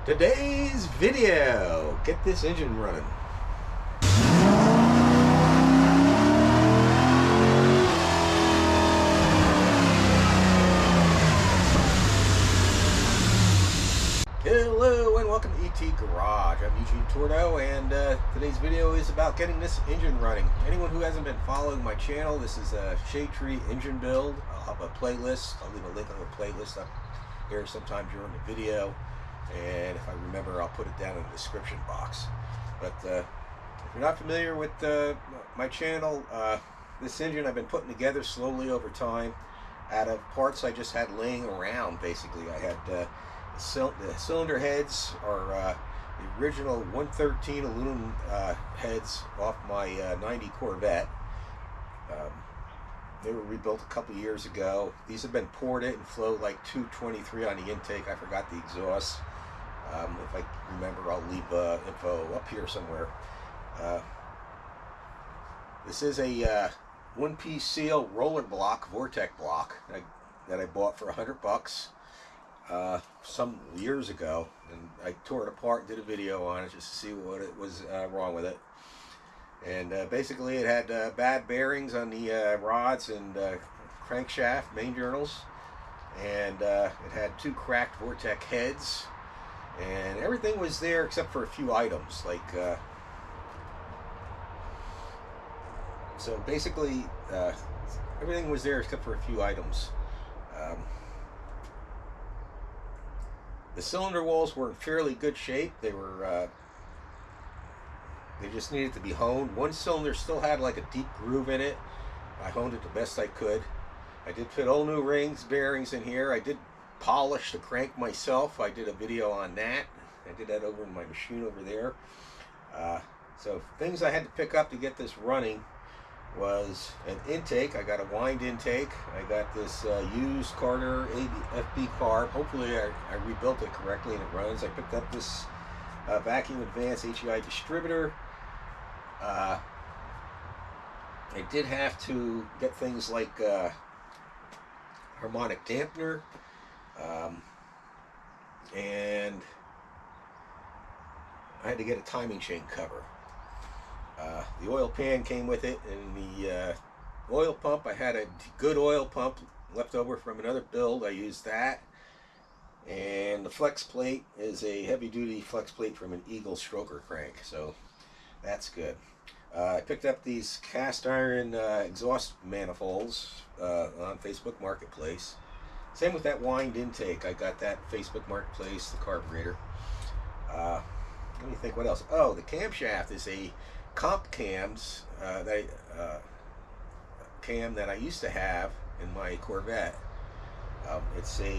Today's video, get this engine running. Hello and welcome to ET Garage. I'm Eugene Tordo, and today's video is about getting this engine running. Anyone who hasn't been following my channel, this is a Shade Tree engine build. I'll have a playlist. I'll leave a link on the playlist up here sometime during the video. And if I remember, I'll put it down in the description box. But if you're not familiar with my channel, this engine I've been putting together slowly over time out of parts I just had laying around. Basically, I had the cylinder heads are the original 113 aluminum heads off my 90 Corvette. They were rebuilt a couple years ago. These have been poured in and flow like 223 on the intake. I forgot the exhaust. If I remember, I'll leave info up here somewhere. This is a one-piece seal roller block, Vortec block, that I bought for $100 some years ago, and I tore it apart and did a video on it just to see what it was wrong with it. And basically it had bad bearings on the rods and crankshaft main journals, and it had two cracked Vortec heads, and everything was there except for a few items, like so basically everything was there except for a few items. The cylinder walls were in fairly good shape. They were they just needed to be honed. One cylinder still had like a deep groove in it. I honed it the best I could. I did fit all new rings, bearings in here. I did polish the crank myself. I did a video on that. I did that over in my machine over there. So things I had to pick up to get this running was an intake. I got a wind intake. I got this used Carter FB carb. Hopefully I rebuilt it correctly and it runs. I picked up this Vacuum Advanced HEI distributor. I did have to get things like harmonic dampener, and I had to get a timing chain cover. The oil pan came with it, and the oil pump, I had a good oil pump left over from another build. I used that. And the flex plate is a heavy-duty flex plate from an Eagle stroker crank, so that's good. I picked up these cast iron exhaust manifolds on Facebook Marketplace. Same with that wind intake. I got that Facebook Marketplace, the carburetor. Let me think what else. Oh, the camshaft is a comp cams cam that I used to have in my Corvette. It's a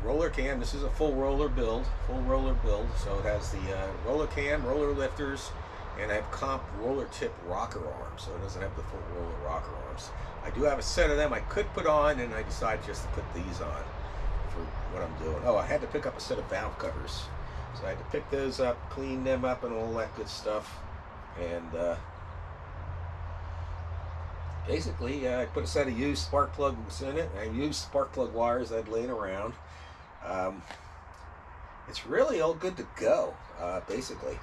roller cam. This is a full roller build, so it has the roller cam, roller lifters, and I have comp roller tip rocker arms, so it doesn't have the full roller rocker arms. I do have a set of them I could put on, and I decided just to put these on for what I'm doing. Oh, I had to pick up a set of valve covers, so I had to pick those up, clean them up, and all that good stuff. And basically, I put a set of used spark plugs in it. I used spark plug wires I'd laid around. It's really all good to go, basically.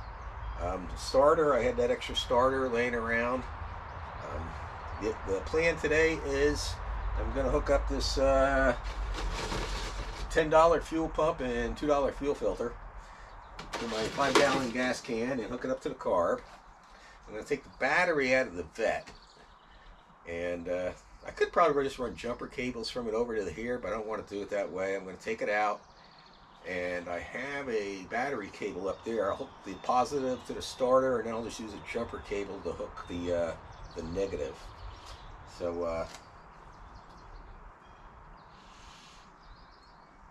Starter, I had that extra starter laying around. The plan today is I'm going to hook up this $10 fuel pump and $2 fuel filter to my 5-gallon gas can and hook it up to the carb. I'm going to take the battery out of the Vet. And I could probably just run jumper cables from it over to here, but I don't want to do it that way. I'm going to take it out, and I have a battery cable up there. I'll hook the positive to the starter, and then I'll just use a jumper cable to hook the negative. So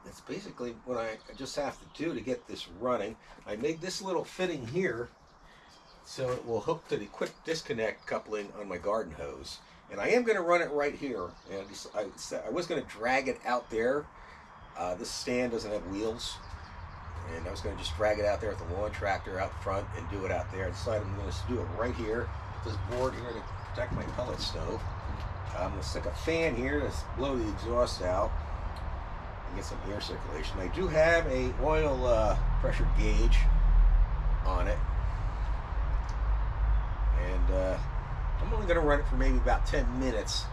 that's basically what I just have to do to get this running. I made this little fitting here so it will hook to the quick disconnect coupling on my garden hose. And I am going to run it right here. And I was going to drag it out there. This stand doesn't have wheels. And I was going to just drag it out there with the lawn tractor out front and do it out there. I decided I'm going to do it right here. This board here to protect my pellet stove. I'm going to stick a fan here to blow the exhaust out. get some air circulation. I do have a oil pressure gauge on it, and I'm only going to run it for maybe about 10 minutes.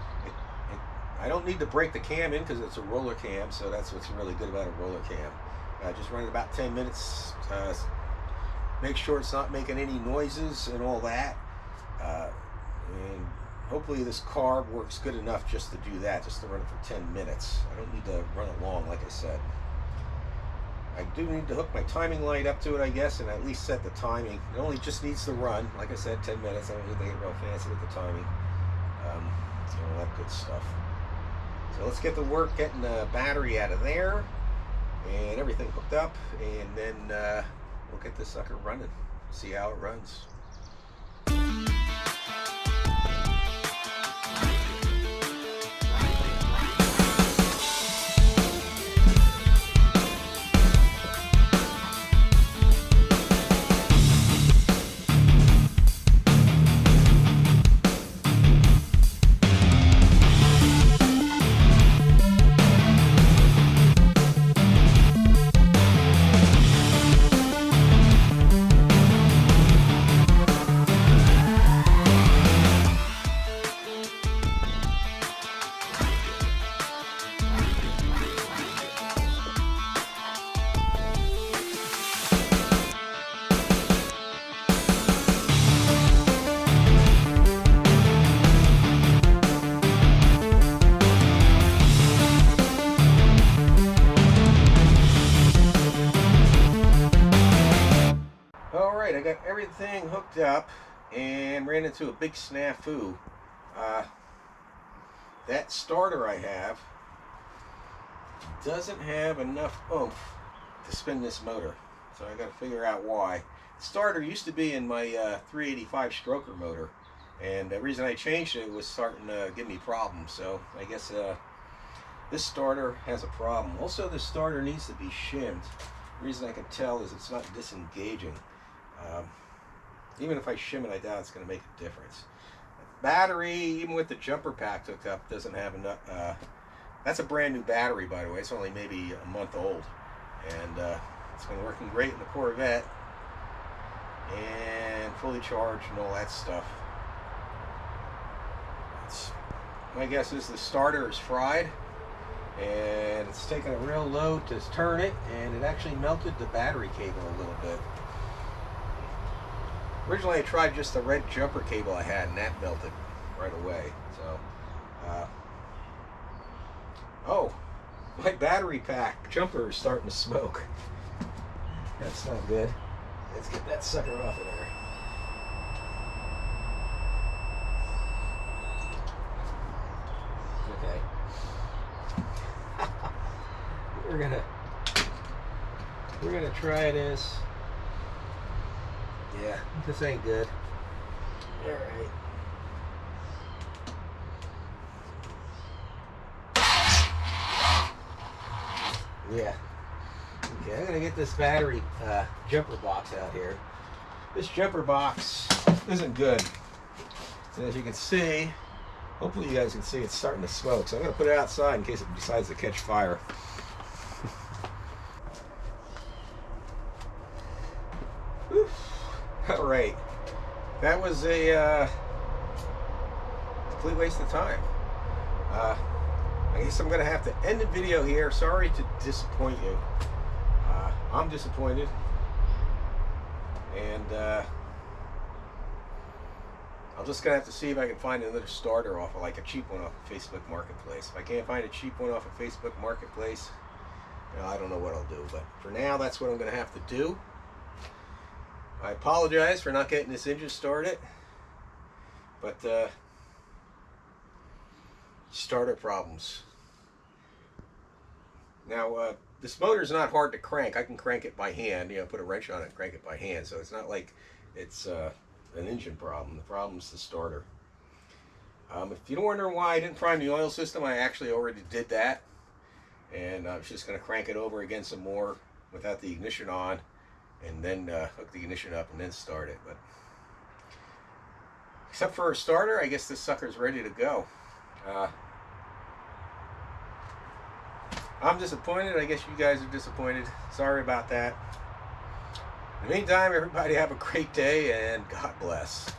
I don't need to break the cam in because it's a roller cam, so that's what's really good about a roller cam. Just run it about 10 minutes. Make sure it's not making any noises and all that. And hopefully this carb works good enough just to do that, just to run it for 10 minutes. I don't need to run it long, like I said. I do need to hook my timing light up to it, I guess, and at least set the timing. It only just needs to run, like I said, 10 minutes. I don't need to get real fancy with the timing. All that good stuff. So let's get to work getting the battery out of there and everything hooked up, and then we'll get this sucker running, see how it runs. Alright, I got everything hooked up and ran into a big snafu. That starter I have doesn't have enough oomph to spin this motor, so I got to figure out why. The starter used to be in my 385 stroker motor, and the reason I changed it was starting to give me problems, so I guess this starter has a problem. Also, this starter needs to be shimmed. The reason I can tell is it's not disengaging. Even if I shim it, I doubt it's going to make a difference. Battery, even with the jumper pack hooked up, doesn't have enough. That's a brand new battery, by the way. It's only maybe a month old, and it's been working great in the Corvette and fully charged and all that stuff. My guess is the starter is fried, and it's taken a real load to turn it, and it actually melted the battery cable a little bit. Originally I tried just the red jumper cable I had, and that melted right away. So, oh, my battery pack jumper is starting to smoke. That's not good. Let's get that sucker off of there. Okay. We're gonna try this. Yeah, this ain't good. All right. Yeah. Okay, I'm gonna get this battery jumper box out here. This jumper box isn't good. So as you can see, hopefully you guys can see it's starting to smoke. So I'm gonna put it outside in case it decides to catch fire. All right, that was a complete waste of time. I guess I'm gonna have to end the video here. Sorry to disappoint you. I'm disappointed, and I'm just gonna have to see if I can find another starter off of, like, a cheap one off of Facebook Marketplace. If I can't find a cheap one off of Facebook Marketplace, you know, I don't know what I'll do. But for now, that's what I'm gonna have to do. I apologize for not getting this engine started, but starter problems. Now, this motor is not hard to crank. I can crank it by hand, you know, put a wrench on it and crank it by hand, so it's not like it's an engine problem. The problem is the starter. If you're wondering why I didn't prime the oil system, I actually already did that, and I was just going to crank it over again some more without the ignition on, and then hook the ignition up and then start it. But except for a starter, I guess this sucker's ready to go. I'm disappointed. I guess you guys are disappointed. Sorry about that. In the meantime, everybody have a great day and God bless.